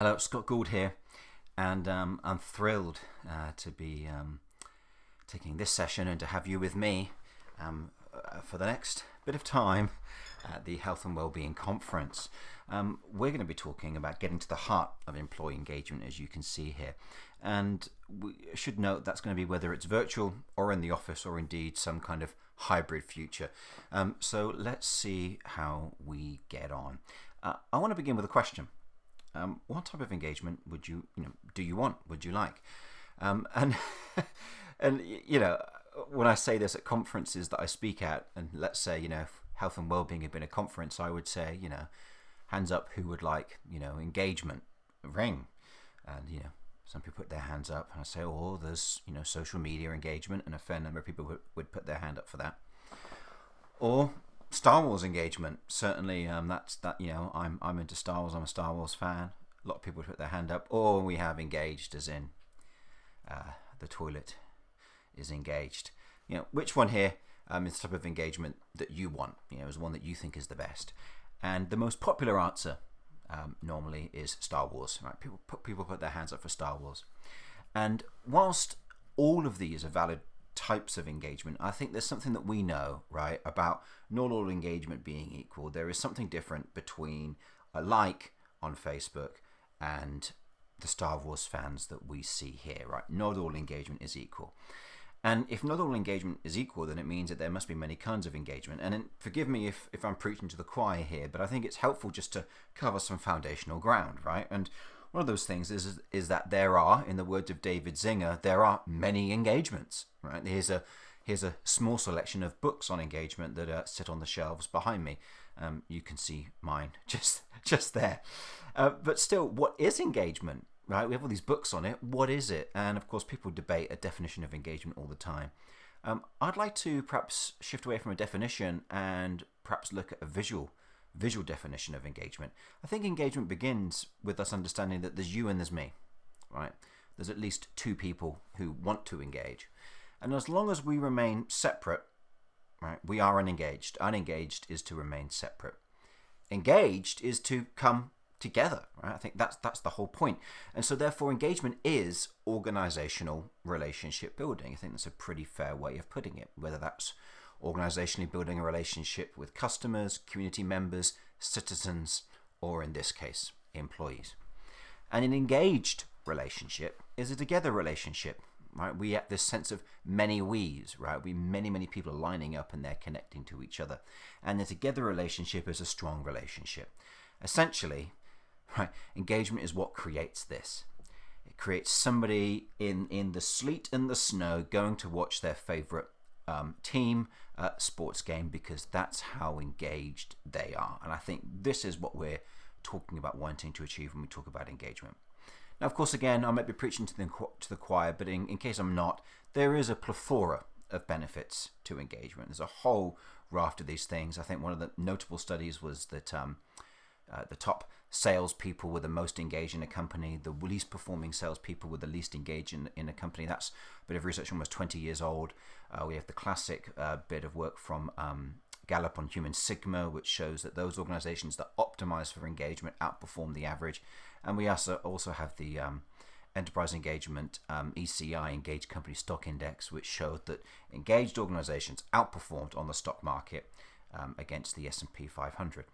Hello, Scott Gould here, and I'm thrilled to be taking this session and to have you with me for the next bit of time at the Health and Wellbeing Conference. We're going to be talking about getting to the heart of employee engagement, as you can see here. And we should note that's going to be whether it's virtual or in the office or indeed some kind of hybrid future. So let's see how we get on. I want to begin with a question. What type of engagement would do you want? Would you like? And and when I say this at conferences that I speak at, and let's say health and wellbeing had been a conference, I would say hands up who would like engagement ring, and some people put their hands up, and I say there's social media engagement, and a fair number of people would put their hand up for that, or Star Wars engagement. Certainly, I'm into Star Wars. I'm a Star Wars fan. A lot of people put their hand up. Or we have engaged, as in the toilet is engaged. Which one here is the type of engagement that you want? Is one that you think is the best? And the most popular answer normally is Star Wars. Right? People put their hands up for Star Wars. And whilst all of these are valid types of engagement, I think there's something that we know, right, about not all engagement being equal. There is something different between a like on Facebook and the Star Wars fans that we see here, right? Not all engagement is equal. And if not all engagement is equal, then it means that there must be many kinds of engagement. And forgive me if I'm preaching to the choir here, but I think it's helpful just to cover some foundational ground, right? And one of those things is that there are, in the words of David Zinger, there are many engagements. Right? Here's a small selection of books on engagement that sit on the shelves behind me. You can see mine just there. But still, what is engagement? Right? We have all these books on it. What is it? And of course, people debate a definition of engagement all the time. I'd like to perhaps shift away from a definition and perhaps look at a visual definition of engagement. I think engagement begins with us understanding that there's you and there's me, right? There's at least two people who want to engage. And as long as we remain separate, right, we are unengaged. Unengaged is to remain separate. Engaged is to come together, right? I think that's the whole point. And so therefore engagement is organizational relationship building. I think that's a pretty fair way of putting it, whether that's organizationally building a relationship with customers, community members, citizens, or in this case, employees. And an engaged relationship is a together relationship, right? We have this sense of many we's, right? Many people are lining up and they're connecting to each other. And the together relationship is a strong relationship. Essentially, right, engagement is what creates this. It creates somebody in the sleet and the snow going to watch their favorite team sports game because that's how engaged they are. And I think this is what we're talking about wanting to achieve when we talk about engagement. Now, of course, again, I might be preaching to the choir, but in case I'm not, there is a plethora of benefits to engagement. There's a whole raft of these things. I think one of the notable studies was that the top salespeople were the most engaged in a company, the least performing salespeople were the least engaged in a company. That's a bit of research almost 20 years old. We have the classic bit of work from Gallup on Human Sigma, which shows that those organizations that optimize for engagement outperform the average. And we also have the Enterprise Engagement ECI, Engaged Company Stock Index, which showed that engaged organizations outperformed on the stock market against the S&P 500.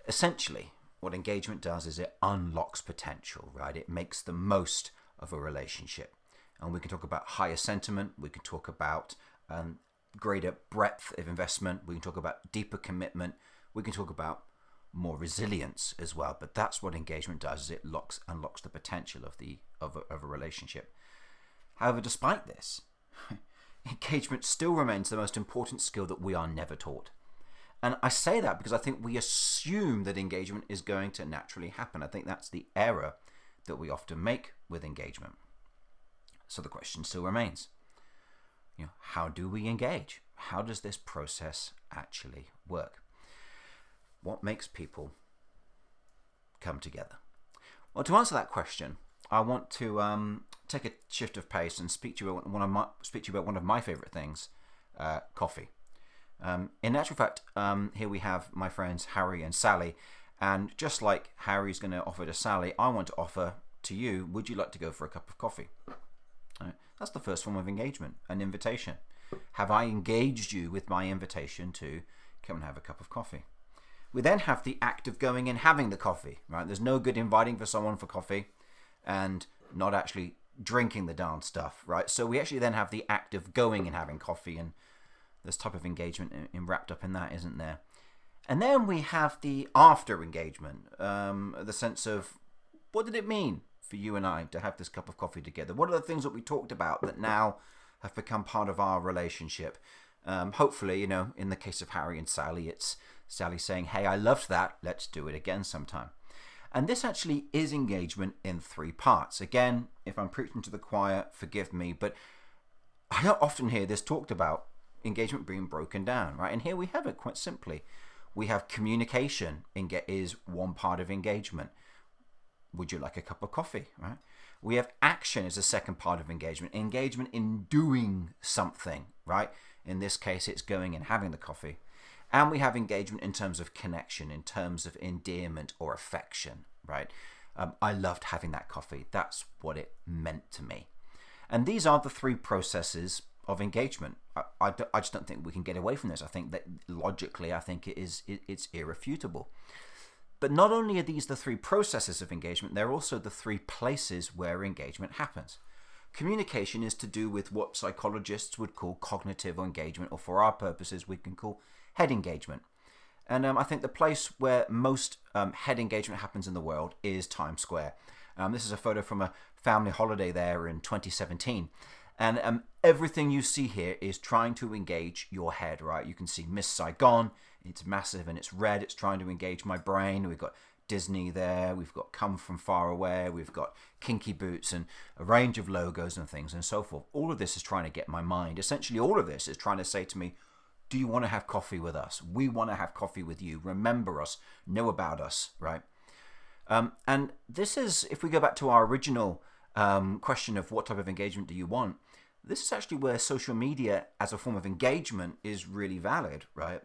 Essentially, what engagement does is it unlocks potential, right? It makes the most of a relationship. And we can talk about higher sentiment. We can talk about greater breadth of investment. We can talk about deeper commitment. We can talk about more resilience as well. But that's what engagement does, is it unlocks the potential of a relationship. However, despite this, engagement still remains the most important skill that we are never taught. And I say that because I think we assume that engagement is going to naturally happen. I think that's the error that we often make with engagement. So the question still remains, how do we engage? How does this process actually work? What makes people come together? Well, to answer that question, I want to take a shift of pace and speak to you about one of my favorite things, coffee. In actual fact, here we have my friends Harry and Sally, And just like Harry's going to offer to Sally, I want to offer to you, would you like to go for a cup of coffee? Right? That's the first form of engagement, an invitation. Have I engaged you with my invitation to come and have a cup of coffee? We then have the act of going and having the coffee, right? There's no good inviting for someone for coffee and not actually drinking the darn stuff, right? So we actually then have the act of going and having coffee, and this type of engagement wrapped up in that, isn't there? And then we have the after engagement, the sense of, what did it mean for you and I to have this cup of coffee together? What are the things that we talked about that now have become part of our relationship? Hopefully, in the case of Harry and Sally, it's Sally saying, hey, I loved that. Let's do it again sometime. And this actually is engagement in 3 parts. Again, if I'm preaching to the choir, forgive me, but I don't often hear this talked about, engagement being broken down, right? And here we have it quite simply. We have communication is one part of engagement. Would you like a cup of coffee, right? We have action as a second part of engagement. Engagement in doing something, right? In this case, it's going and having the coffee. And we have engagement in terms of connection, in terms of endearment or affection, right? I loved having that coffee. That's what it meant to me. And these are the 3 processes of engagement. I just don't think we can get away from this. I think that logically, it's irrefutable. But not only are these the 3 processes of engagement, they're also the 3 places where engagement happens. Communication is to do with what psychologists would call cognitive engagement, or for our purposes, we can call head engagement. And I think the place where most head engagement happens in the world is Times Square. This is a photo from a family holiday there in 2017. And everything you see here is trying to engage your head, right? You can see Miss Saigon. It's massive and it's red. It's trying to engage my brain. We've got Disney there. We've got Come From Far Away. We've got Kinky Boots and a range of logos and things and so forth. All of this is trying to get my mind. Essentially, all of this is trying to say to me, do you want to have coffee with us? We want to have coffee with you. Remember us. Know about us, right? And this is, if we go back to our original question of what type of engagement do you want, this is actually where social media as a form of engagement is really valid, right?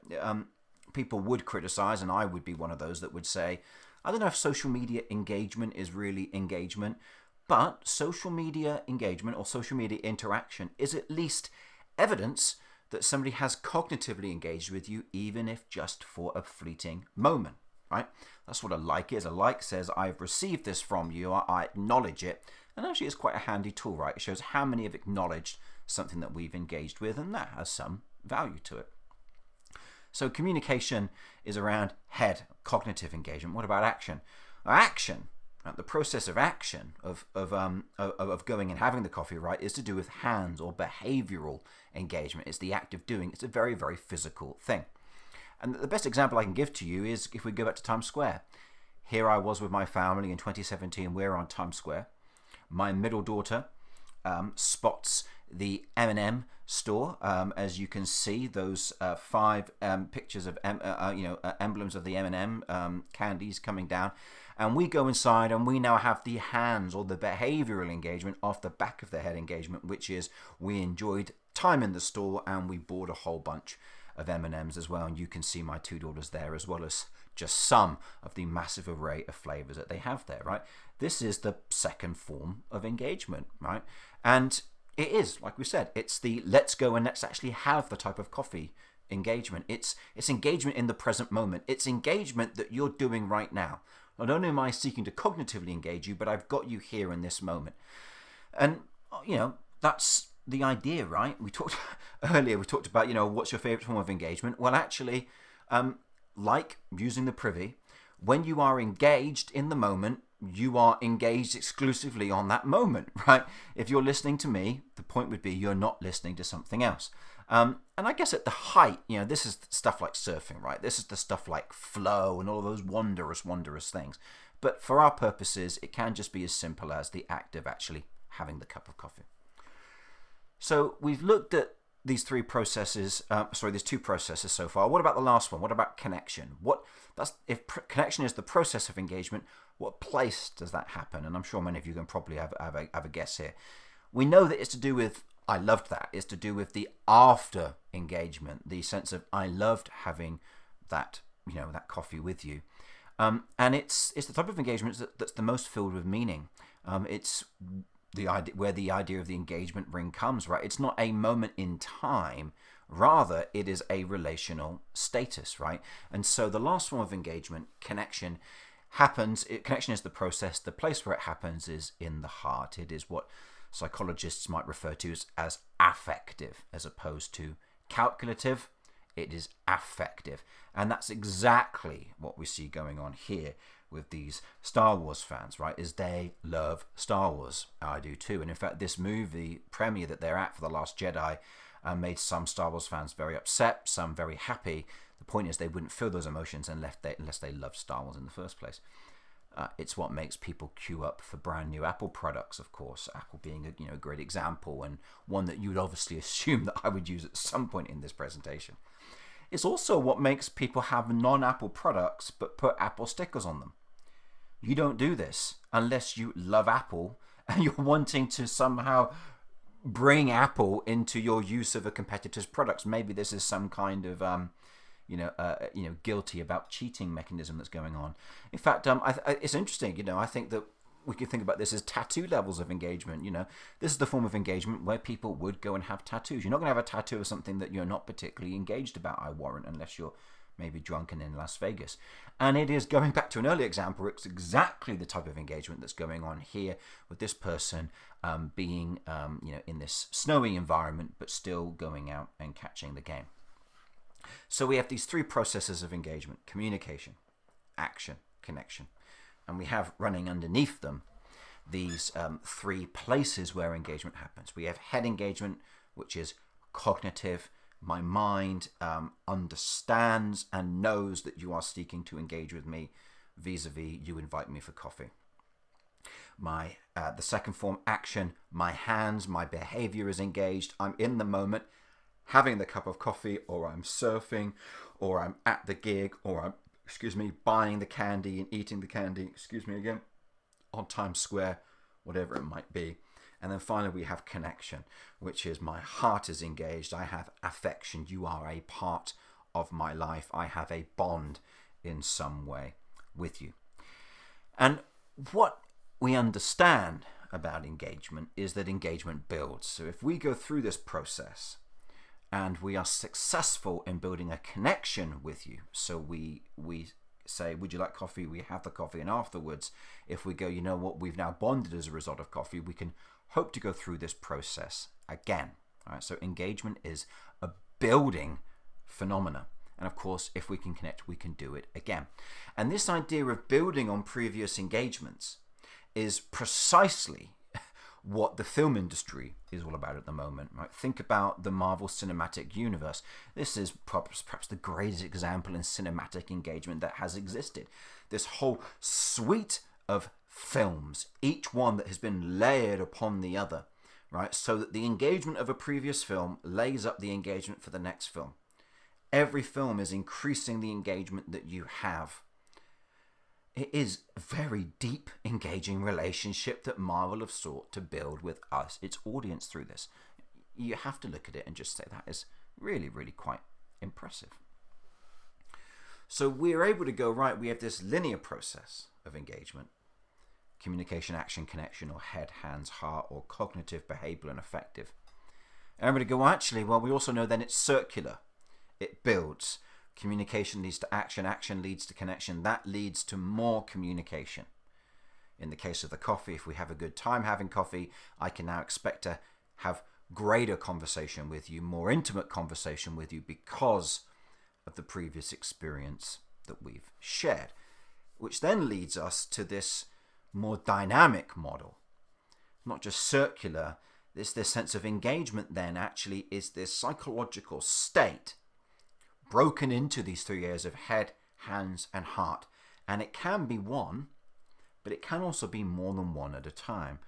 People would criticize, and I would be one of those that would say, I don't know if social media engagement is really engagement, but social media engagement or social media interaction is at least evidence that somebody has cognitively engaged with you, even if just for a fleeting moment, right? That's what a like is. A like says, I've received this from you, I acknowledge it. And actually it's quite a handy tool, right? It shows how many have acknowledged something that we've engaged with, and that has some value to it. So communication is around head, cognitive engagement. What about action? Action, the process of action, of going and having the coffee, right, is to do with hands or behavioral engagement. It's the act of doing. It's a very, very physical thing. And the best example I can give to you is if we go back to Times Square. Here I was with my family in 2017. We're on Times Square. My middle daughter spots the M&M store. As you can see, those 5 pictures of emblems of the M&M candies coming down, and we go inside, and we now have the hands or the behavioral engagement off the back of the head engagement, which is we enjoyed time in the store and we bought a whole bunch of M&Ms as well. And you can see my 2 daughters there, as well as just some of the massive array of flavors that they have there, right? This is the second form of engagement, right? And it is, like we said, it's the let's go and let's actually have the type of coffee engagement. It's engagement in the present moment. It's engagement that you're doing right now. Not only am I seeking to cognitively engage you, but I've got you here in this moment. And, that's the idea, right? We talked earlier, we talked about, what's your favorite form of engagement? Well, actually, like using the privy, when you are engaged in the moment, you are engaged exclusively on that moment, right? If you're listening to me, the point would be you're not listening to something else. And I guess at the height, this is stuff like surfing, right? This is the stuff like flow and all those wondrous, wondrous things. But for our purposes, it can just be as simple as the act of actually having the cup of coffee. So we've looked at these 3 processes, these 2 processes so far. What about the last one? What about connection? If connection is the process of engagement, what place does that happen? And I'm sure many of you can probably have a guess here. We know that it's to do with, I loved that, it's to do with the after engagement, the sense of I loved having that, that coffee with you. And it's the type of engagement that's the most filled with meaning. It's the idea where the idea of the engagement ring comes, right? It's not a moment in time, rather it is a relational status, right? And so the last form of engagement, connection, connection is the process. The place where it happens is in the heart. It is what psychologists might refer to as affective, as opposed to calculative. It is affective. And that's exactly what we see going on here with these Star Wars fans, right? Is they love Star Wars. I do too. And in fact, this movie premiere that they're at for The Last Jedi made some Star Wars fans very upset, some very happy. The point is they wouldn't feel those emotions unless they loved Star Wars in the first place. It's what makes people queue up for brand new Apple products, of course. Apple being a great example, and one that you would obviously assume that I would use at some point in this presentation. It's also what makes people have non-Apple products but put Apple stickers on them. You don't do this unless you love Apple and you're wanting to somehow bring Apple into your use of a competitor's products. Maybe this is some kind of guilty about cheating mechanism that's going on. In fact, it's interesting. I think that we could think about this as tattoo levels of engagement. This is the form of engagement where people would go and have tattoos. You're not going to have a tattoo of something that you're not particularly engaged about, I warrant, unless you're maybe drunken in Las Vegas. And it is, going back to an earlier example, it's exactly the type of engagement that's going on here with this person being in this snowy environment, but still going out and catching the game. So we have these three processes of engagement: communication, action, connection. And we have running underneath them these three places where engagement happens. We have head engagement, which is cognitive. My mind understands and knows that you are seeking to engage with me, vis-a-vis you invite me for coffee. The second form, action, my hands, my behavior is engaged. I'm in the moment, having the cup of coffee, or I'm surfing, or I'm at the gig, or I'm buying the candy and eating the candy, on Times Square, whatever it might be. And then finally we have connection, which is my heart is engaged. I have affection. You are a part of my life. I have a bond in some way with you. And what we understand about engagement is that engagement builds. So if we go through this process and we are successful in building a connection with you, so we say, would you like coffee? We have the coffee, and afterwards, if we go, you know what, we've now bonded as a result of coffee, we can hope to go through this process again. All right, so engagement is a building phenomena. And of course, if we can connect, we can do it again. And this idea of building on previous engagements is precisely what the film industry is all about at the moment. Right? Think about the Marvel Cinematic Universe. This is perhaps the greatest example in cinematic engagement that has existed. This whole suite of films, each one that has been layered upon the other, right? So that the engagement of a previous film lays up the engagement for the next film. Every film is increasing the engagement that you have. It is a very deep, engaging relationship that Marvel have sought to build with us, its audience, through this. You have to look at it and just say that is really, really quite impressive. So we're able to go, right, we have this linear process of engagement: communication, action, connection, or head, hands, heart, or cognitive, behavioral, and affective. And we're going to go, actually, well, we also know then it's circular. It builds. Communication leads to action. Action leads to connection. That leads to more communication. In the case of the coffee, if we have a good time having coffee, I can now expect to have greater conversation with you, more intimate conversation with you, because of the previous experience that we've shared. Which then leads us to this more dynamic model. Not just circular. This sense of engagement then actually is this psychological state broken into these three areas of head, hands, and heart. And it can be one, but it can also be more than one at a time.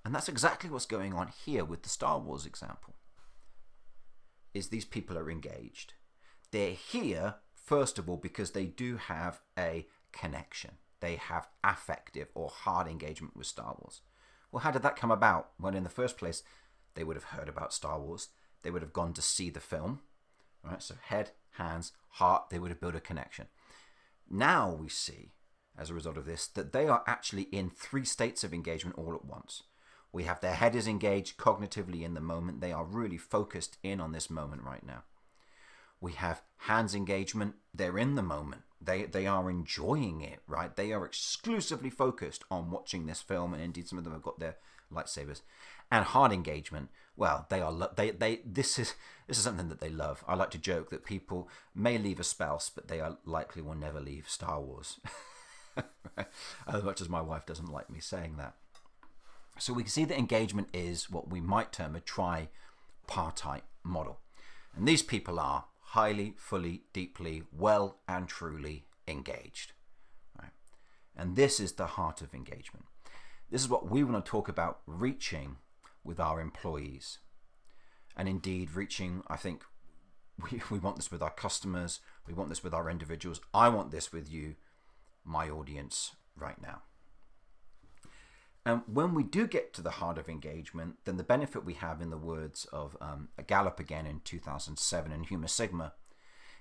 And that's exactly what's going on here with the Star Wars example. Is these people are engaged. They're here, first of all, because they do have a connection. They have affective or heart engagement with Star Wars. Well, how did that come about? Well, in the first place, they would have heard about Star Wars. They would have gone to see the film. Right? So head, hands, heart, they would have built a connection. Now we see, as a result of this, that they are actually in 3 states of engagement all at once. We have their head is engaged cognitively in the moment. They are really focused in on this moment right now. We have hands engagement. They're in the moment. They are enjoying it, right? They are exclusively focused on watching this film, and indeed some of them have got their lightsabers. And heart engagement. Well, this is something that they love. I like to joke that people may leave a spouse, but they are likely will never leave Star Wars. As much as my wife doesn't like me saying that. So we can see that engagement is what we might term a tripartite model. And these people are highly, fully, deeply, well and truly engaged. Right? And this is the heart of engagement. This is what we want to talk about reaching with our employees. And indeed reaching, I think, we want this with our customers. We want this with our individuals. I want this with you, my audience, right now. And when we do get to the heart of engagement, then the benefit we have, in the words of Gallup again in 2007 and Human Sigma,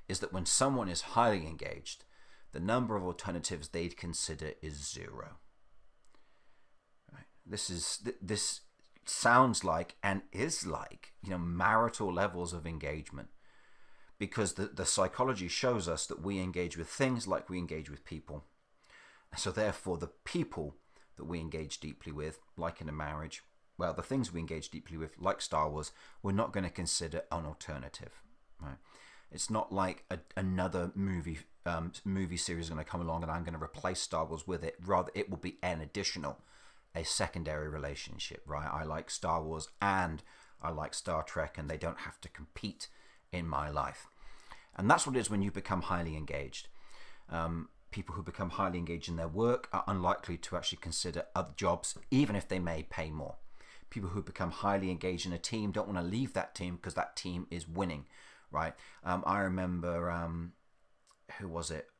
is that when someone is highly engaged, the number of alternatives they'd consider is 0. Right? This sounds like and is like, marital levels of engagement, because the psychology shows us that we engage with things like we engage with people. So therefore, the people that we engage deeply with, like in a marriage, well, the things we engage deeply with, like Star Wars, we're not going to consider an alternative. Right? It's not like another movie series is going to come along and I'm going to replace Star Wars with it. Rather, it will be an additional, a secondary relationship. Right? I like Star Wars and I like Star Trek, and they don't have to compete in my life. And that's what it is when you become highly engaged. People who become highly engaged in their work are unlikely to actually consider other jobs, even if they may pay more. People who become highly engaged in a team don't want to leave that team because that team is winning, right? I remember, who was it?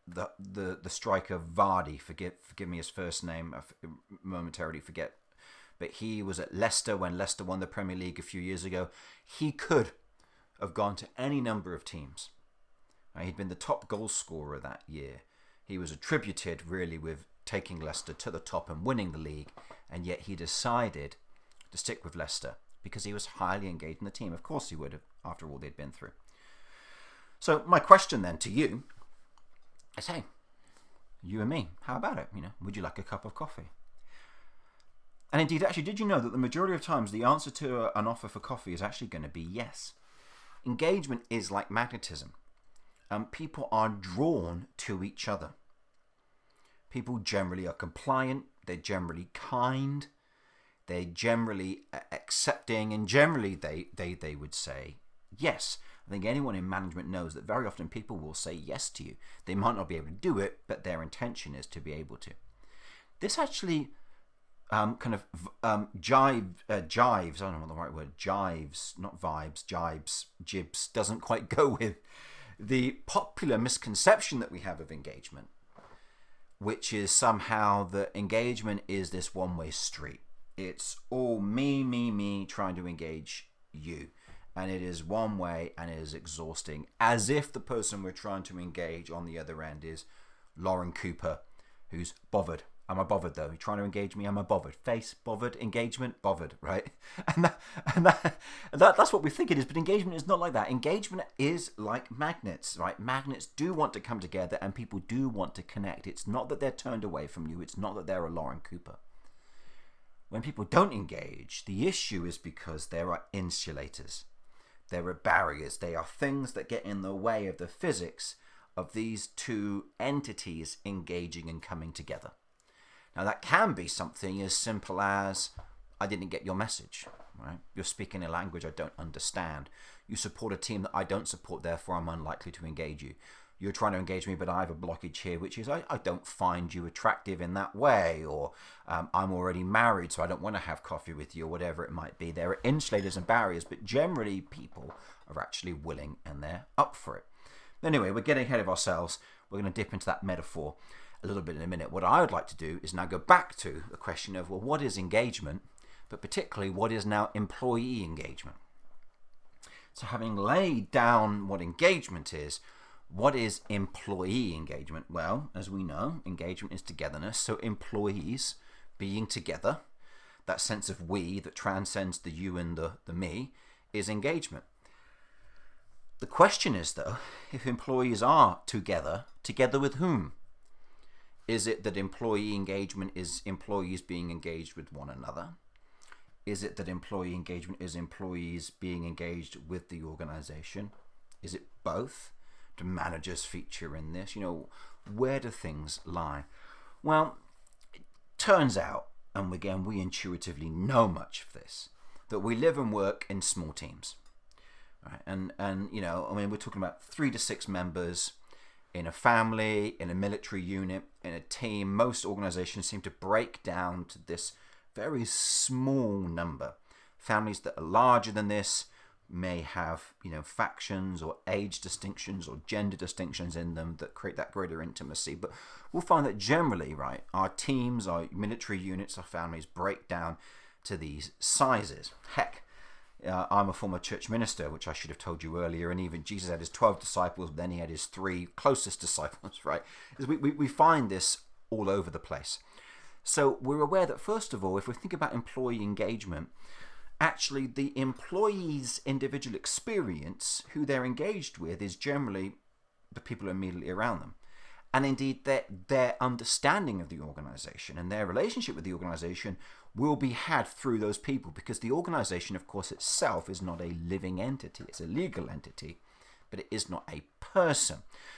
The striker Vardy. Forgive me his first name. I momentarily forget. But he was at Leicester when Leicester won the Premier League a few years ago. He could have gone to any number of teams. He'd been the top goal scorer that year. He was attributed really with taking Leicester to the top and winning the league, and yet he decided to stick with Leicester because he was highly engaged in the team. Of course he would have, after all they'd been through. So my question then to you is, hey, you and me, how about it? Would you like a cup of coffee? And indeed, actually, did you know that the majority of times the answer to an offer for coffee is actually going to be yes? Engagement is like magnetism. People are drawn to each other. People generally are compliant, they're generally kind, they're generally accepting, and generally they would say yes. I think anyone in management knows that very often people will say yes to you. They might not be able to do it, but their intention is to be able to. This actually jives, I don't know what the right word, jives, not vibes, jibs, doesn't quite go with the popular misconception that we have of engagement, which is somehow that engagement is this one-way street. It's all me trying to engage you. And it is one way and it is exhausting, as if the person we're trying to engage on the other end is Lauren Cooper, who's bothered. Am I bothered though? You're trying to engage me? Am I bothered? Face, bothered, engagement, bothered, right? And that's what we think it is, but engagement is not like that. Engagement is like magnets, right? Magnets do want to come together and people do want to connect. It's not that they're turned away from you. It's not that they're a Lauren Cooper. When people don't engage, the issue is because there are insulators. There are barriers. They are things that get in the way of the physics of these two entities engaging and coming together. Now that can be something as simple as, I didn't get your message, right? You're speaking a language I don't understand. You support a team that I don't support, therefore I'm unlikely to engage you. You're trying to engage me, but I have a blockage here, which is I don't find you attractive in that way, or I'm already married, so I don't want to have coffee with you, or whatever it might be. There are insulators and barriers, but generally people are actually willing and they're up for it. Anyway, we're getting ahead of ourselves. We're going to dip into that metaphor a little bit in a minute. What I would like to do is now go back to the question of, well, what is engagement, but particularly what is now employee engagement? So having laid down what engagement is, What is employee engagement? Well, as we know, engagement is togetherness. So employees being together, that sense of we that transcends the you and the me, is engagement. The question is, though, if employees are together with whom? Is it that employee engagement is employees being engaged with one another? Is it that employee engagement is employees being engaged with the organization? Is it both? Do managers feature in this? Where do things lie? Well, it turns out, and again, we intuitively know much of this, that we live and work in small teams. Right? And we're talking about 3 to 6 members in a family, in a military unit, in a team. Most organizations seem to break down to this very small number. Families that are larger than this may have, factions or age distinctions or gender distinctions in them that create that greater intimacy. But we'll find that generally, right, our teams, our military units, our families break down to these sizes. Heck, I'm a former church minister, which I should have told you earlier, and even Jesus had his 12 disciples, but then he had his 3 closest disciples, right? We find this all over the place. So we're aware that, first of all, if we think about employee engagement, actually the employee's individual experience, who they're engaged with, is generally the people immediately around them. And indeed, their understanding of the organization and their relationship with the organization will be had through those people, because the organization, of course, itself is not a living entity. It's a legal entity, but it is not a person.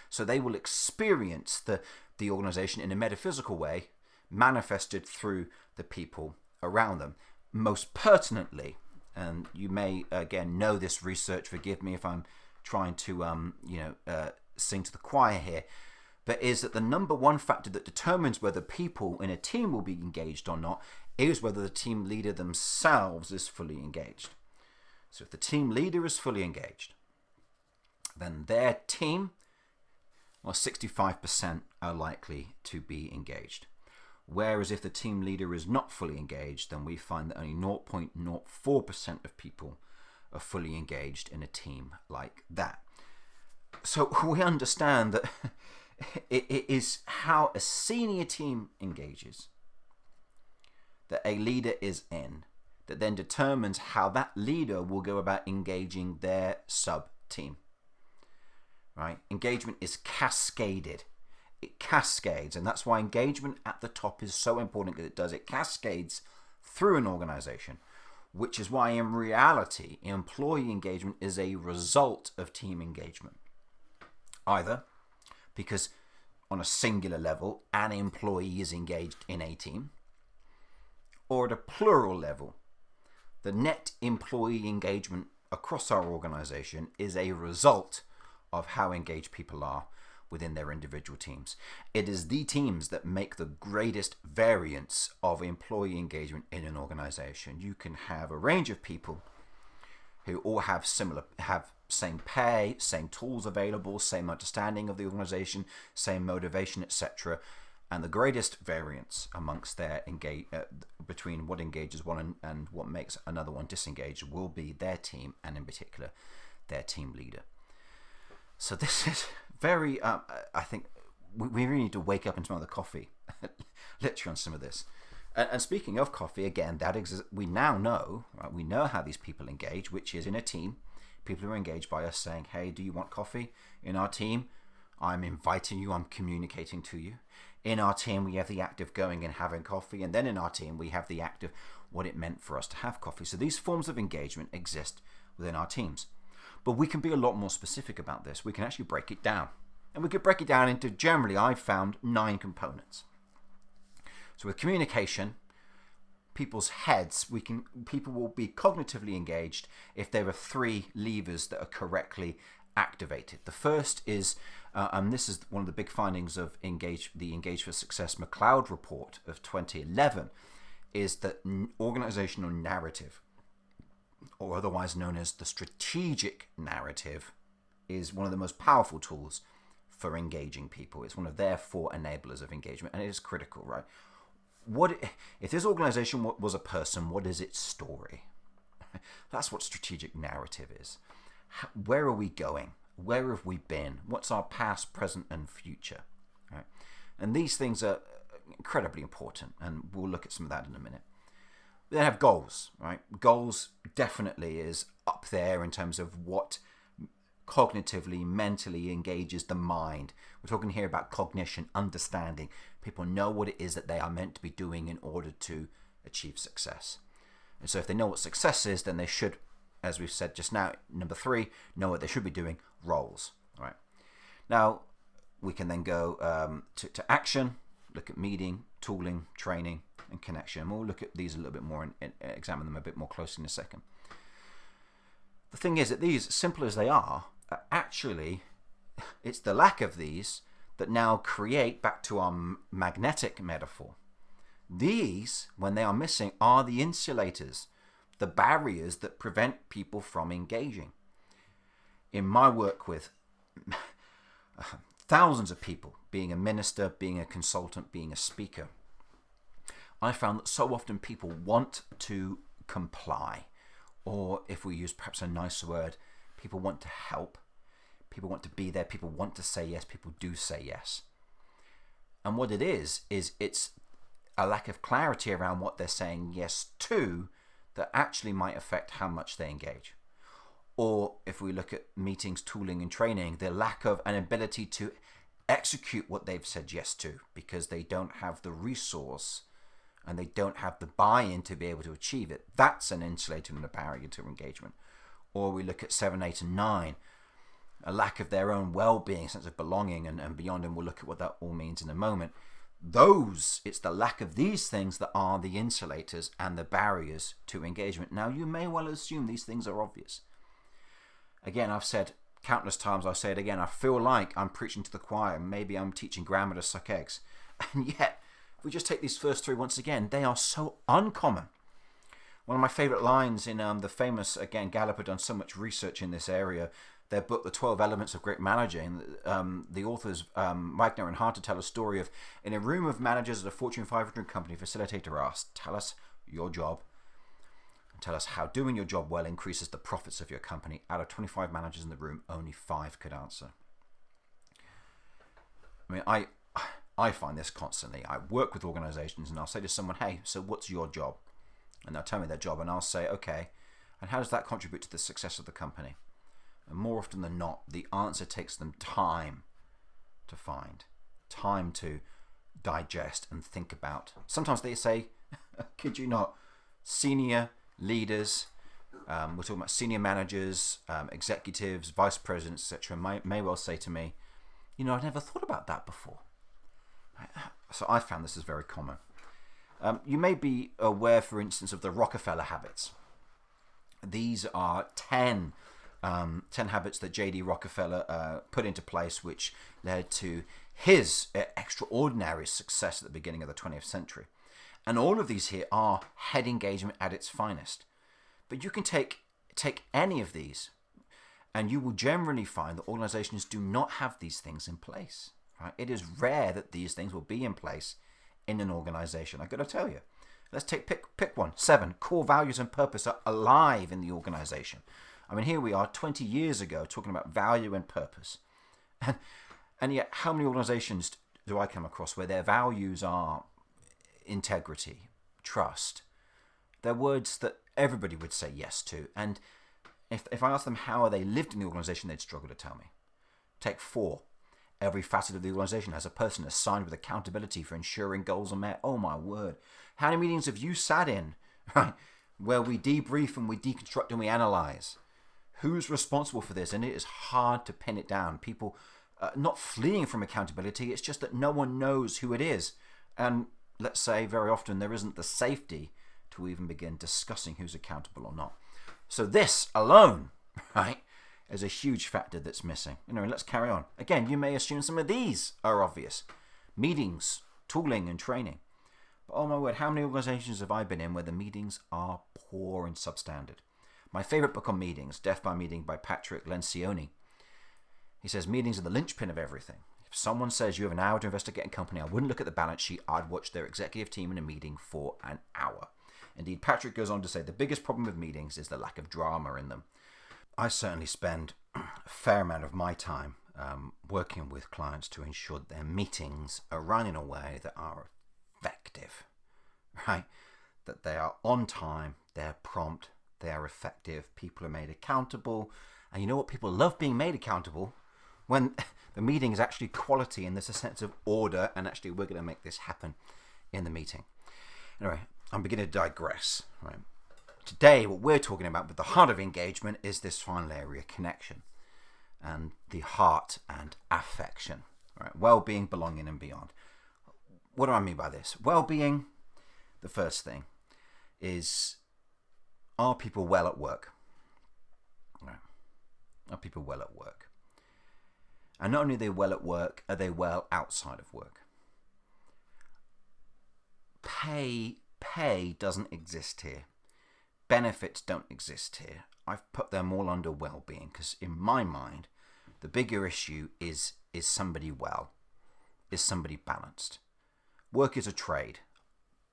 So they will experience the organization in a metaphysical way, manifested through the people around them. Most pertinently, and you may again know this research, forgive me if I'm trying to sing to the choir here, but is that the number one factor that determines whether people in a team will be engaged or not is whether the team leader themselves is fully engaged. So if the team leader is fully engaged, then their team, 65% are likely to be engaged. Whereas if the team leader is not fully engaged, then we find that only 0.04% of people are fully engaged in a team like that. So we understand that it is how a senior team engages, that a leader is in, that then determines how that leader will go about engaging their sub-team. Right? Engagement is cascaded. It cascades, and that's why engagement at the top is so important, because it cascades through an organization, which is why in reality employee engagement is a result of team engagement, either because on a singular level an employee is engaged in a team, or at a plural level the net employee engagement across our organization is a result of how engaged people are within their individual teams. It is the teams that make the greatest variance of employee engagement in an organization. You can have a range of people who all have same pay, same tools available, same understanding of the organization, same motivation, etc. And the greatest variance amongst their between what engages one and what makes another one disengaged will be their team, and in particular their team leader. So this is very, I think we really need to wake up and smell the coffee, literally on some of this. And speaking of coffee, again, we now know, right, we know how these people engage, which is in a team. People who are engaged by us saying, hey, do you want coffee? In our team, I'm inviting you, I'm communicating to you. In our team, we have the act of going and having coffee. And then in our team, we have the act of what it meant for us to have coffee. So these forms of engagement exist within our teams. But we can be a lot more specific about this. We can actually break it down. And we could break it down into, generally, I've found 9 components. So with communication, people's heads, people will be cognitively engaged if there are 3 levers that are correctly activated. The first is, and this is one of the big findings of the Engage for Success McLeod report of 2011, is that organizational narrative, or otherwise known as the strategic narrative, is one of the most powerful tools for engaging people. It's one of their 4 enablers of engagement, and it is critical, right? If this organization was a person, what is its story? That's what strategic narrative is. Where are we going? Where have we been? What's our past, present, and future? Right? And these things are incredibly important, and we'll look at some of that in a minute. We then have goals, right? Goals definitely is up there in terms of what cognitively, mentally engages the mind. We're talking here about cognition, understanding. People know what it is that they are meant to be doing in order to achieve success. And so if they know what success is, then they should, as we've said just now, number 3, know what they should be doing, roles. Right. Now, we can then go to action, look at meeting, tooling, training, and connection. We'll look at these a little bit more and examine them a bit more closely in a second. The thing is that these, simple as they are, actually, it's the lack of these that now create, back to our magnetic metaphor, these, when they are missing, are the insulators, the barriers that prevent people from engaging. In my work with thousands of people, being a minister, being a consultant, being a speaker, I found that so often people want to comply, or if we use perhaps a nicer word, people want to help, people want to be there, people want to say yes, people do say yes. And what it is it's a lack of clarity around what they're saying yes to that actually might affect how much they engage. Or if we look at meetings, tooling, and training, the lack of an ability to execute what they've said yes to because they don't have the resource and they don't have the buy-in to be able to achieve it. That's an insulator and a barrier to engagement. Or we look at 7, 8, and 9, a lack of their own well-being, sense of belonging and beyond, and we'll look at what that all means in a moment. It's the lack of these things that are the insulators and the barriers to engagement. Now, you may well assume these things are obvious. Again, I've said countless times, I'll say it again, I feel like I'm preaching to the choir. Maybe I'm teaching grammar to suck eggs. And yet, if we just take these first 3 once again, they are so uncommon. One of my favorite lines in the famous, again, Gallup had done so much research in this area, their book, The 12 Elements of Great Managing, the authors, Wagner and Hart, to tell a story of, in a room of managers at a Fortune 500 company, facilitator asked, tell us your job. Tell us how doing your job well increases the profits of your company. Out of 25 managers in the room, only 5 could answer. I mean, I find this constantly. I work with organizations and I'll say to someone, hey, so what's your job? And they'll tell me their job and I'll say, okay, and how does that contribute to the success of the company? And more often than not, the answer takes them time to find, time to digest and think about. Sometimes they say, kid you not, senior leaders, we're talking about senior managers, executives, vice presidents, etc., may well say to me, you know, I've never thought about that before. So I found this is very common. You may be aware, for instance, of the Rockefeller habits. These are 10 habits that J.D. Rockefeller put into place, which led to his extraordinary success at the beginning of the 20th century. And all of these here are head engagement at its finest. But you can take any of these, and you will generally find that organizations do not have these things in place. Right? It is rare that these things will be in place in an organization. I've got to tell you. Let's pick one. 7, core values and purpose are alive in the organization. I mean, here we are 20 years ago talking about value and purpose. And yet, how many organizations do I come across where their values are integrity, trust? They're words that everybody would say yes to. And if I ask them how they lived in the organization, they'd struggle to tell me. Take 4. Every facet of the organization has a person assigned with accountability for ensuring goals are met. Oh my word. How many meetings have you sat in, right, where we debrief and we deconstruct and we analyze? Who's responsible for this? And it is hard to pin it down. People not fleeing from accountability, it's just that no one knows who it is. And let's say very often there isn't the safety to even begin discussing who's accountable or not. So this alone, right, is a huge factor that's missing. Let's carry on. Again, you may assume some of these are obvious. Meetings, tooling, and training. But oh my word, how many organizations have I been in where the meetings are poor and substandard? My favorite book on meetings, Death by Meeting by Patrick Lencioni. He says, meetings are the linchpin of everything. If someone says you have an hour to investigate a company, I wouldn't look at the balance sheet. I'd watch their executive team in a meeting for an hour. Indeed, Patrick goes on to say the biggest problem with meetings is the lack of drama in them. I certainly spend a fair amount of my time working with clients to ensure that their meetings are run in a way that are effective, right? That they are on time, they're prompt, they are effective, people are made accountable. And you know what? People love being made accountable when the meeting is actually quality and there's a sense of order and actually we're going to make this happen in the meeting. Anyway, I'm beginning to digress, right? Today, what we're talking about with the heart of engagement is this final area, connection, and the heart and affection, right? Well-being, belonging, and beyond. What do I mean by this? Well-being, the first thing, is, are people well at work? Right. Are people well at work? And not only are they well at work, are they well outside of work? Pay doesn't exist here. Benefits don't exist here. I've put them all under well-being because in my mind, the bigger issue is somebody well? Is somebody balanced? Work is a trade.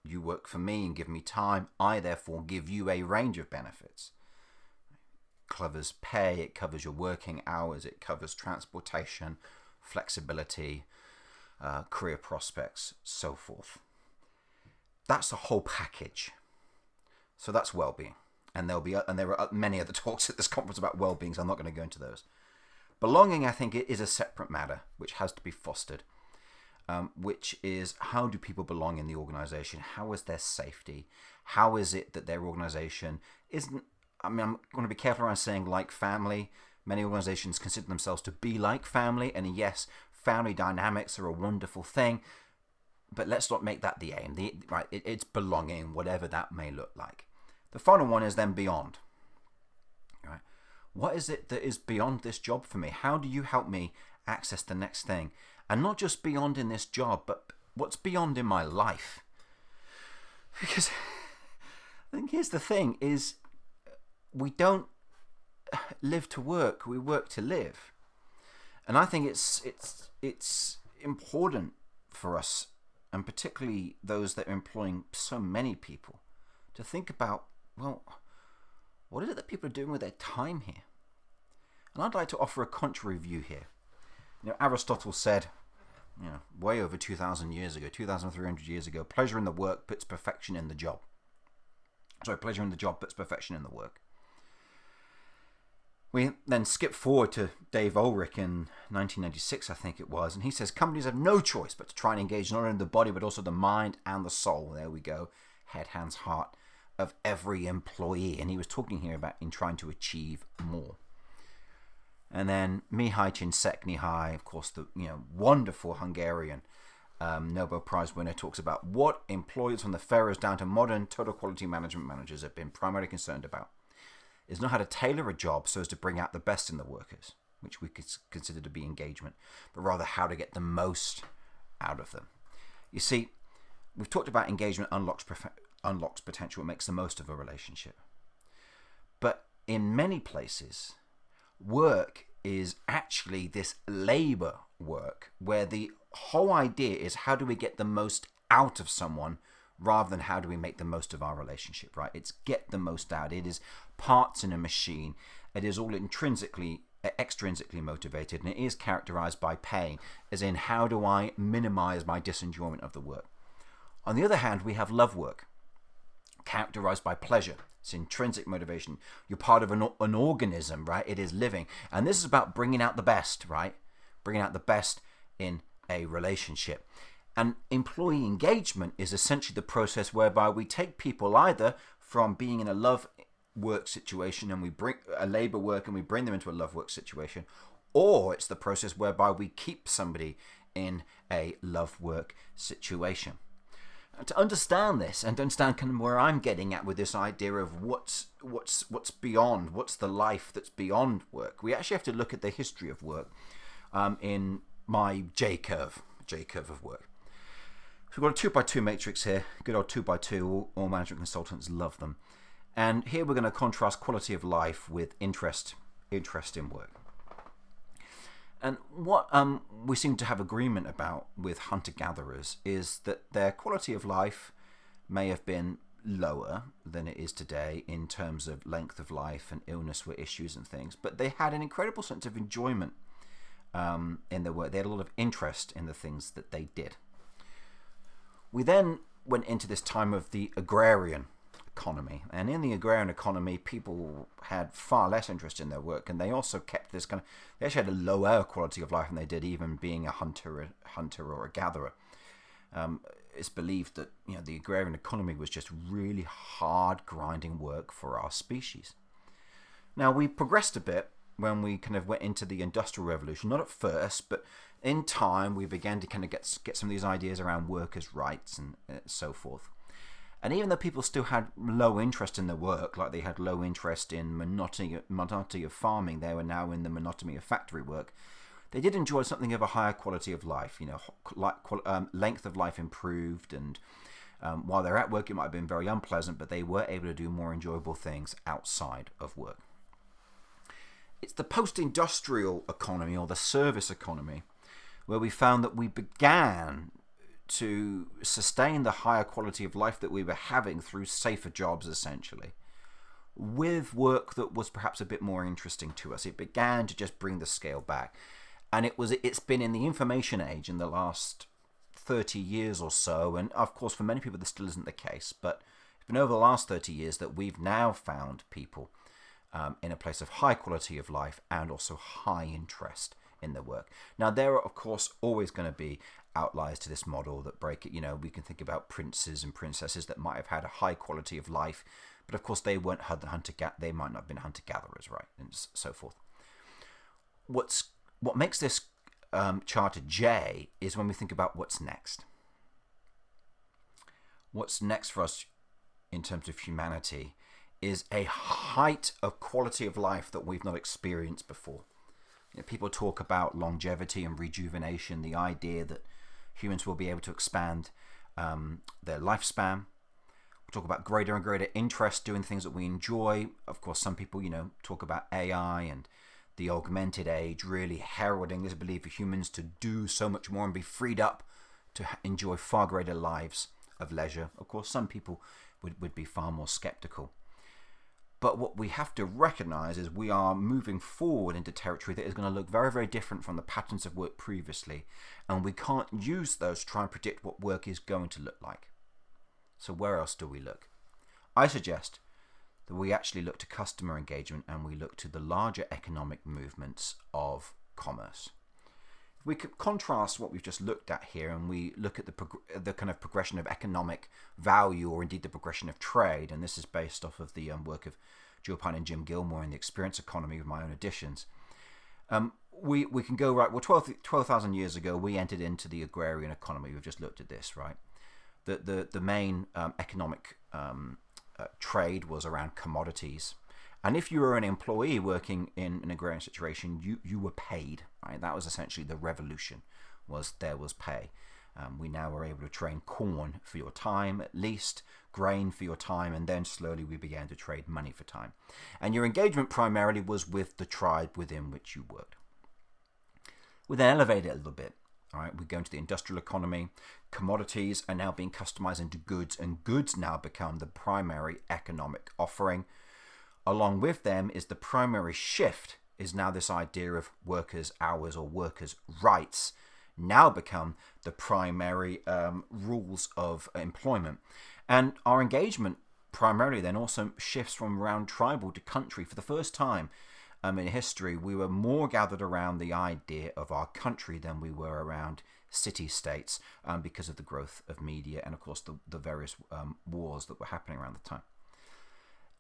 You work for me and give me time. I therefore give you a range of benefits. It covers pay, it covers your working hours, it covers transportation, flexibility, career prospects, so forth. That's the whole package. So that's well-being. And there are many other talks at this conference about well-being, so I'm not going to go into those. Belonging, I think, is a separate matter, which has to be fostered, which is how do people belong in the organization? How is their safety? How is it that their organization isn't, I'm going to be careful around saying like family. Many organizations consider themselves to be like family, and yes, family dynamics are a wonderful thing, but let's not make that the aim. It's belonging, whatever that may look like. The final one is then beyond. Right? What is it that is beyond this job for me? How do you help me access the next thing? And not just beyond in this job, but what's beyond in my life? Because I think here's the thing, is we don't live to work, we work to live. And I think it's important for us, and particularly those that are employing so many people, to think about, well, what is it that people are doing with their time here? And I'd like to offer a contrary view here. Aristotle said, way over 2,000 years ago, 2,300 years ago, pleasure in the work puts perfection in the job. Pleasure in the job puts perfection in the work. We then skip forward to Dave Ulrich in 1996, I think it was, and he says companies have no choice but to try and engage not only the body but also the mind and the soul. There we go, head, hands, heart of every employee. And he was talking here about in trying to achieve more. And then Mihai Csikszentmihalyi, of course, the wonderful Hungarian Nobel Prize winner, talks about what employers from the pharaohs down to modern total quality management managers have been primarily concerned about is not how to tailor a job so as to bring out the best in the workers, which we could consider to be engagement, but rather how to get the most out of them. You see, we've talked about engagement unlocks potential, it makes the most of a relationship. But in many places, work is actually this labor work where the whole idea is how do we get the most out of someone rather than how do we make the most of our relationship, right? It's get the most out. It is parts in a machine. It is all extrinsically motivated, and it is characterized by pain, as in how do I minimize my disenjoyment of the work. On the other hand, we have love work, characterized by pleasure. It's intrinsic motivation. You're part of an organism, right? It is living. And this is about bringing out the best, right? Bringing out the best in a relationship. And employee engagement is essentially the process whereby we take people either from being in a love work situation and we bring a labor work and we bring them into a love work situation, or it's the process whereby we keep somebody in a love work situation. And to understand this and to understand kind of where I'm getting at with this idea of what's beyond, what's the life that's beyond work, we actually have to look at the history of work in my J-curve of work. So we've got a 2x2 matrix here, good old 2x2, all management consultants love them. And here we're going to contrast quality of life with interest in work. And what we seem to have agreement about with hunter-gatherers is that their quality of life may have been lower than it is today in terms of length of life, and illness were issues and things, but they had an incredible sense of enjoyment in their work. They had a lot of interest in the things that they did. We then went into this time of the agrarian economy, and in the agrarian economy, people had far less interest in their work, and they also kept this they actually had a lower quality of life than they did even being a hunter or a gatherer. It's believed that the agrarian economy was just really hard, grinding work for our species. Now, we progressed a bit when we kind of went into the Industrial Revolution, not at first, but in time we began to kind of get some of these ideas around workers' rights and so forth. And even though people still had low interest in their work, like they had low interest in monotony of farming, they were now in the monotony of factory work. They did enjoy something of a higher quality of life, length of life improved, and while they're at work, it might have been very unpleasant, but they were able to do more enjoyable things outside of work. It's the post-industrial economy, or the service economy, where we found that we began to sustain the higher quality of life that we were having through safer jobs, essentially, with work that was perhaps a bit more interesting to us. It began to just bring the scale back. And it's been in the information age in the last 30 years or so, and of course for many people this still isn't the case, but it's been over the last 30 years that we've now found people in a place of high quality of life and also high interest in their work. Now, there are of course always going to be outliers to this model that break it. We can think about princes and princesses that might have had a high quality of life, but of course they weren't they might not have been hunter-gatherers, right, and so forth. What makes this chart a J is when we think about what's next. What's next for us in terms of humanity is a height of quality of life that we've not experienced before. People talk about longevity and rejuvenation, the idea that humans will be able to expand their lifespan. We talk about greater and greater interest doing things that we enjoy. Of course, some people, talk about AI and the augmented age really heralding this belief for humans to do so much more and be freed up to enjoy far greater lives of leisure. Of course, some people would be far more skeptical. But what we have to recognize is we are moving forward into territory that is going to look very, very different from the patterns of work previously, and we can't use those to try and predict what work is going to look like. So where else do we look? I suggest that we actually look to customer engagement, and we look to the larger economic movements of commerce. If we could contrast what we've just looked at here, and we look at the kind of progression of economic value, or indeed the progression of trade, and this is based off of the work of Joe Pine and Jim Gilmore in the Experience Economy with my own additions. We can go right. Well, 12,000 years ago, we entered into the Agrarian Economy. We've just looked at this, right? The main economic trade was around commodities, and if you were an employee working in an agrarian situation, you were paid, right? That was essentially the revolution, there was pay. We now were able to trade corn for your time, at least grain for your time, and then slowly we began to trade money for time. And your engagement primarily was with the tribe within which you worked. We then elevate it a little bit. All right, we go into the industrial economy. Commodities are now being customized into goods, and goods now become the primary economic offering. Along with them is the primary shift is now this idea of workers' hours or workers' rights now become the primary rules of employment. And our engagement primarily then also shifts from around tribal to country. For the first time in history, we were more gathered around the idea of our country than we were around city-states because of the growth of media and, of course, the various wars that were happening around the time.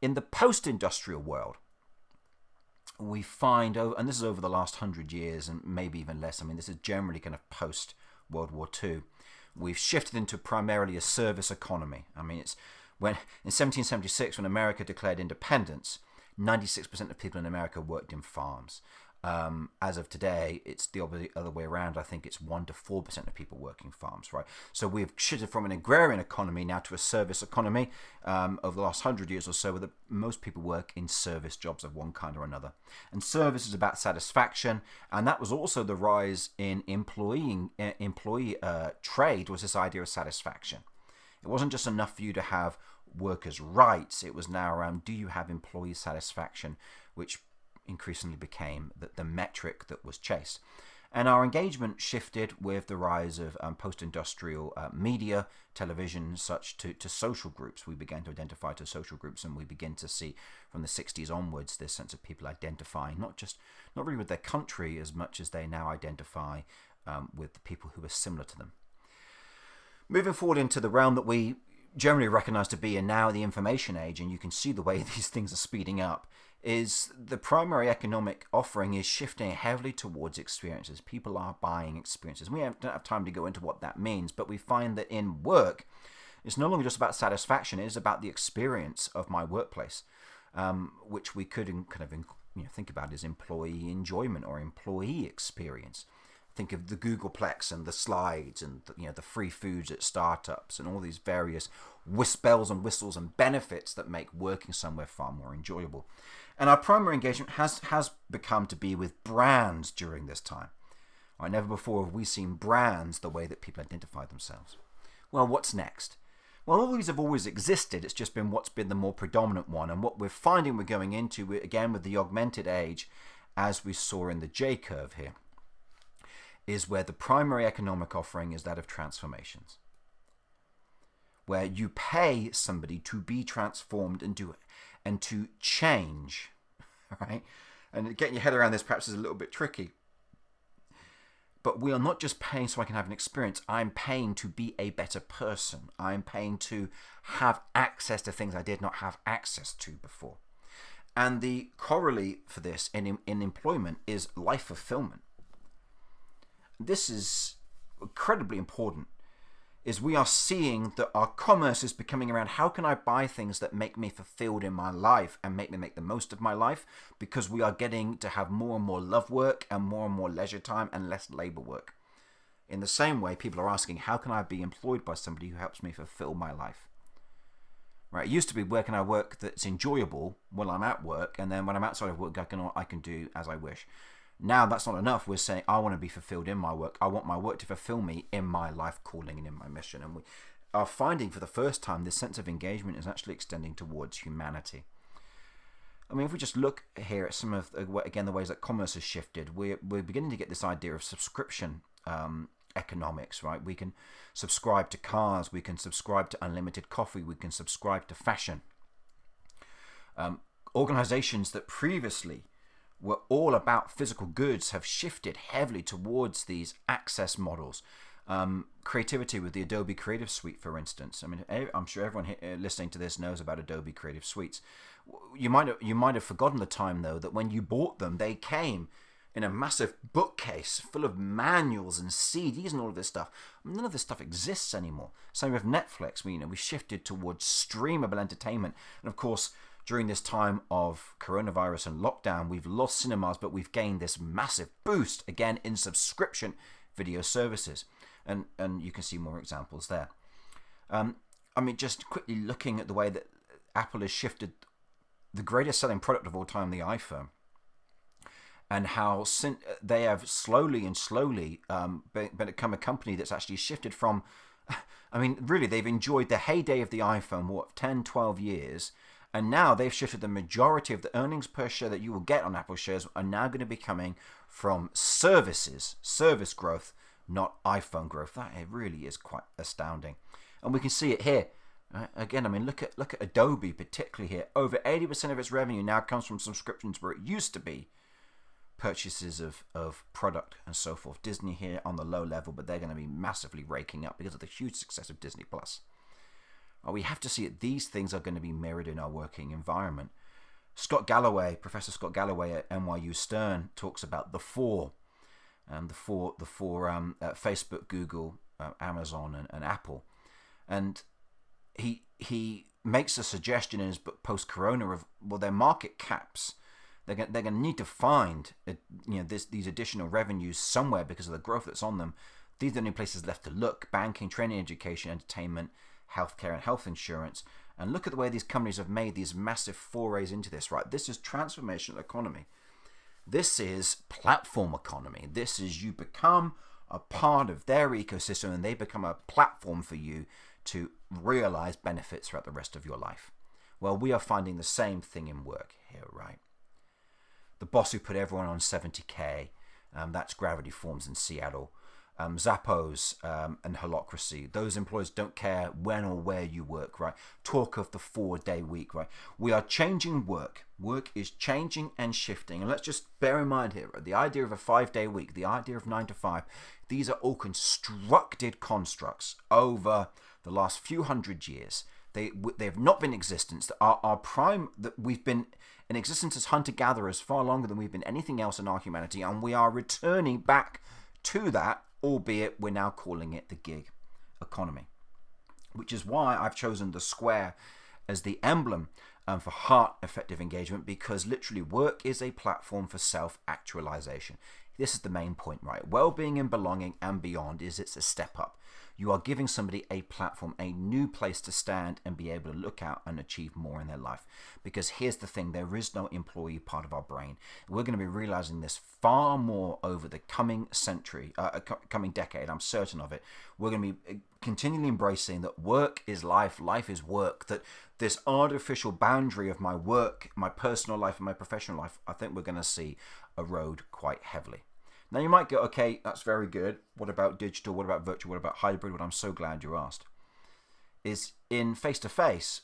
In the post-industrial world, we find, and this is over the last 100 years and maybe even less, this is generally kind of post-World War II, we've shifted into primarily a service economy. It's when in 1776, when America declared independence, 96% of people in America worked in farms. As of today, it's the other way around. I think it's 1 to 4% of people working farms, right? So we've shifted from an agrarian economy now to a service economy over the last 100 years or so, where most people work in service jobs of one kind or another. And service is about satisfaction, and that was also the rise in employee trade, was this idea of satisfaction. It wasn't just enough for you to have workers' rights. It was now around, do you have employee satisfaction, which increasingly became the metric that was chased. And our engagement shifted with the rise of post-industrial media, television, such to social groups. We began to identify to social groups, and we begin to see from the 60s onwards this sense of people identifying not really with their country as much as they now identify with the people who are similar to them. Moving forward into the realm that we generally recognize to be in now the information age, and you can see the way these things are speeding up, is the primary economic offering is shifting heavily towards experiences. People are buying experiences. We don't have time to go into what that means, but we find that in work, it's no longer just about satisfaction. It is about the experience of my workplace, which we could think about as employee enjoyment or employee experience. Think of the Googleplex and the slides and the free foods at startups and all these various bells and whistles and benefits that make working somewhere far more enjoyable. And our primary engagement has become to be with brands during this time. Never before have we seen brands the way that people identify themselves. Well, what's next? Well, all these have always existed. It's just been what's been the more predominant one. And what we're finding we're going into, again, with the augmented age, as we saw in the J curve here, is where the primary economic offering is that of transformations, where you pay somebody to be transformed and to change, right? And getting your head around this perhaps is a little bit tricky. But we are not just paying so I can have an experience. I'm paying to be a better person. I'm paying to have access to things I did not have access to before. And the corollary for this in employment is life fulfillment. This is incredibly important, is we are seeing that our commerce is becoming around how can I buy things that make me fulfilled in my life and make me make the most of my life, because we are getting to have more and more love work and more leisure time and less labor work. In the same way, people are asking, how can I be employed by somebody who helps me fulfill my life? Right? It used to be where can I work that's enjoyable while I'm at work, and then when I'm outside of work, I can do as I wish. Now that's not enough. We're saying I want to be fulfilled in my work. I want my work to fulfill me in my life calling and in my mission. And we are finding for the first time this sense of engagement is actually extending towards humanity. I mean, if we just look here at some of, again, the ways that commerce has shifted, we're beginning to get this idea of subscription economics, right? We can subscribe to cars. We can subscribe to unlimited coffee. We can subscribe to fashion. Organizations that previously were all about physical goods have shifted heavily towards these access models. Creativity with the Adobe Creative Suite, for instance. I mean, I'm sure everyone here listening to this knows about Adobe Creative Suites. You might have forgotten the time, though, that when you bought them, they came in a massive bookcase full of manuals and CDs and all of this stuff. None of this stuff exists anymore. Same with Netflix. We shifted towards streamable entertainment. And of course, during this time of coronavirus and lockdown, we've lost cinemas, but we've gained this massive boost, again, in subscription video services. And you can see more examples there. I mean, just quickly looking at the way that Apple has shifted the greatest selling product of all time, the iPhone, and how they have slowly become a company that's actually shifted from, I mean, really, they've enjoyed the heyday of the iPhone, 10, 12 years, and now they've shifted the majority of the earnings per share that you will get on Apple shares are now going to be coming from service growth, not iPhone growth. That it really is quite astounding. And we can see it here. Again, I mean, look at Adobe particularly here. Over 80% of its revenue now comes from subscriptions, where it used to be purchases of product and so forth. Disney here on the low level, but they're going to be massively raking up because of the huge success of Disney Plus. We have to see that these things are going to be mirrored in our working environment. Professor Scott Galloway at NYU Stern talks about the four Facebook, Google, Amazon, and Apple, and he makes a suggestion in his book Post-Corona of, well, their market caps. They're going to need to find these additional revenues somewhere because of the growth that's on them. These are the only places left to look: banking, training, education, entertainment, healthcare, and health insurance. And look at the way these companies have made these massive forays into this, right? This is transformational economy. This is platform economy. This is you become a part of their ecosystem and they become a platform for you to realize benefits throughout the rest of your life. Well, we are finding the same thing in work here, right? The boss who put everyone on 70k, that's Gravity Forms in Seattle. Zappos and Holacracy. Those employers don't care when or where you work, right? Talk of the 4-day week, right? We are changing work. Work is changing and shifting. And let's just bear in mind here, right? The idea of a 5-day week, the idea of 9 to 5, these are all constructed constructs over the last few hundred years. They have not been in existence. Our prime, that we've been in existence as hunter-gatherers far longer than we've been anything else in our humanity, and we are returning back to that, albeit we're now calling it the gig economy, which is why I've chosen the square as the emblem for heart effective engagement, because literally work is a platform for self-actualization. This is the main point, right? Well-being and belonging and beyond it's a step up. You are giving somebody a platform, a new place to stand and be able to look out and achieve more in their life. Because here's the thing, there is no employee part of our brain. We're going to be realizing this far more over the coming century, coming decade, I'm certain of it. We're going to be continually embracing that work is life, life is work, that this artificial boundary of my work, my personal life and my professional life, I think we're going to see erode quite heavily. Now you might go, okay, that's very good. What about digital? What about virtual? What about hybrid? What I'm so glad you asked is in face-to-face,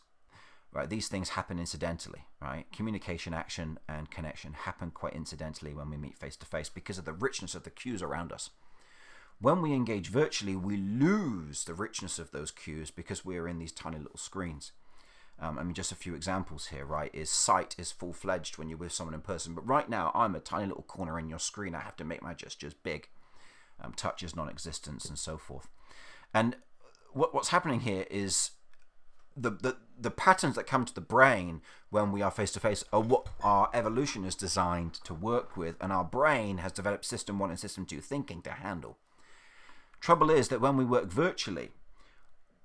right? These things happen incidentally, right? Communication, action, and connection happen quite incidentally when we meet face-to-face because of the richness of the cues around us. When we engage virtually, we lose the richness of those cues because we're in these tiny little screens. Just a few examples here, right? Sight is full-fledged when you're with someone in person, but right now I'm a tiny little corner in your screen. I have to make my gestures big. Touch is non-existent and so forth. And what's happening here is the patterns that come to the brain when we are face-to-face are what our evolution is designed to work with, and our brain has developed System 1 and System 2 thinking to handle. Trouble is that when we work virtually,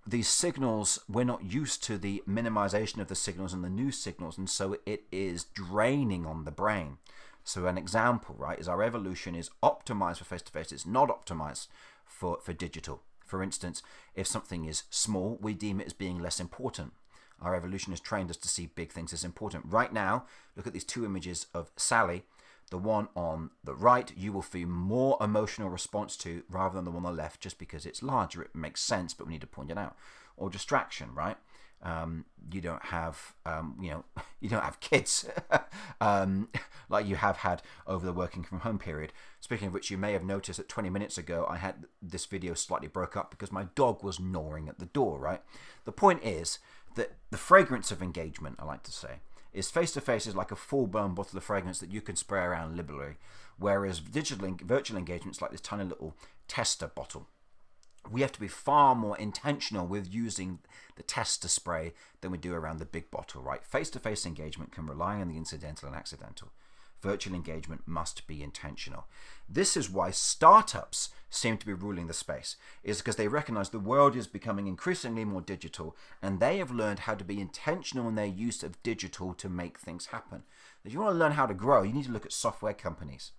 these signals, we're not used to the minimization of the signals and the new signals, and so it is draining on the brain. So an example, right, is our evolution is optimized for face-to-face. It's not optimized for digital. For instance, if something is small, we deem it as being less important. Our evolution has trained us to see big things as important. Right now, look at these two images of Sally. The one on the right, you will feel more emotional response to rather than the one on the left, just because it's larger. It makes sense, but we need to point it out. Or distraction, right? You don't have, you don't have kids like you have had over the working from home period. Speaking of which, you may have noticed that 20 minutes ago, I had this video slightly broke up because my dog was gnawing at the door, right? The point is that the fragrance of engagement, I like to say, is face-to-face is like a full-blown bottle of fragrance that you can spray around liberally, whereas virtual engagements like this tiny little tester bottle. We have to be far more intentional with using the tester spray than we do around the big bottle, right? Face-to-face engagement can rely on the incidental and accidental. Virtual engagement must be intentional. This is why startups seem to be ruling the space, is because they recognize the world is becoming increasingly more digital, and they have learned how to be intentional in their use of digital to make things happen. If you want to learn how to grow, you need to look at software companies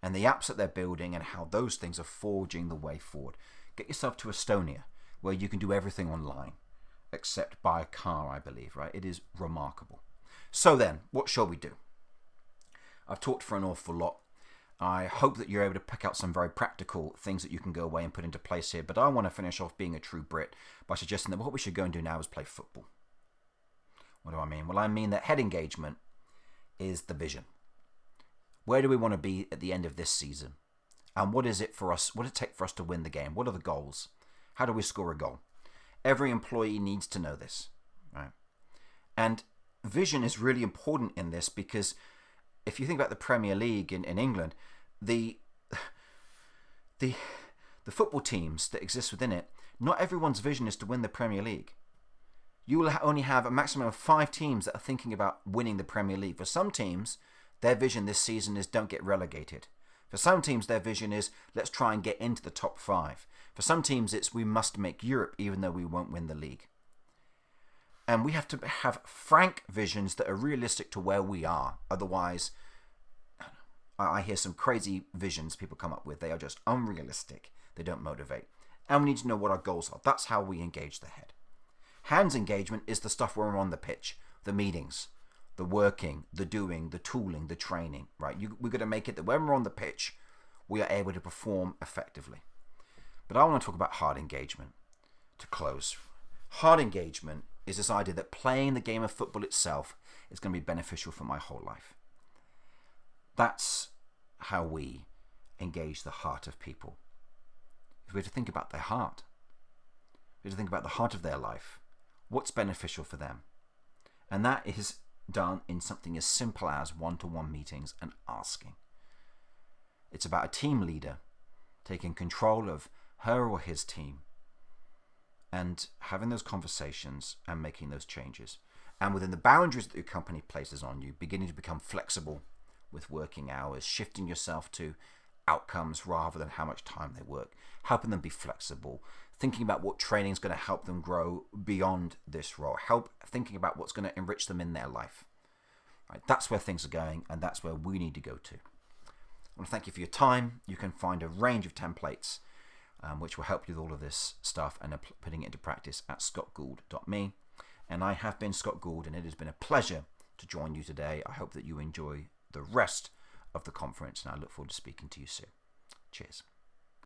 and the apps that they're building and how those things are forging the way forward. Get yourself to Estonia, where you can do everything online, except buy a car, I believe, right? It is remarkable. So then, what shall we do? I've talked for an awful lot. I hope that you're able to pick out some very practical things that you can go away and put into place here, but I want to finish off being a true Brit by suggesting that what we should go and do now is play football. What do I mean? Well, I mean that head engagement is the vision. Where do we want to be at the end of this season? And what is it for us? What does it take for us to win the game? What are the goals? How do we score a goal? Every employee needs to know this, right? And vision is really important in this because if you think about the Premier League in England, the football teams that exist within it, not everyone's vision is to win the Premier League. You will only have a maximum of 5 teams that are thinking about winning the Premier League. For some teams, their vision this season is don't get relegated. For some teams, their vision is let's try and get into the top 5. For some teams, it's we must make Europe even though we won't win the league. And we have to have frank visions that are realistic to where we are. Otherwise, I hear some crazy visions people come up with. They are just unrealistic. They don't motivate. and we need to know what our goals are. That's how we engage the head. Hands engagement is the stuff when we're on the pitch, the meetings, the working, the doing, the tooling, the training, right? We've got to make it that when we're on the pitch, we are able to perform effectively. But I want to talk about heart engagement to close. Heart engagement is this idea that playing the game of football itself is going to be beneficial for my whole life. That's how we engage the heart of people. We have to think about their heart. We have to think about the heart of their life. What's beneficial for them? And that is done in something as simple as one-to-one meetings and asking. It's about a team leader taking control of her or his team and having those conversations and making those changes. And within the boundaries that your company places on you, beginning to become flexible with working hours, shifting yourself to outcomes rather than how much time they work, helping them be flexible, thinking about what training is going to help them grow beyond this role, thinking about what's going to enrich them in their life. Right, that's where things are going, and that's where we need to go to. I want to thank you for your time. You can find a range of templates which will help you with all of this stuff and putting it into practice at scottgould.me. And I have been Scott Gould, and it has been a pleasure to join you today. I hope that you enjoy the rest of the conference, and I look forward to speaking to you soon. Cheers.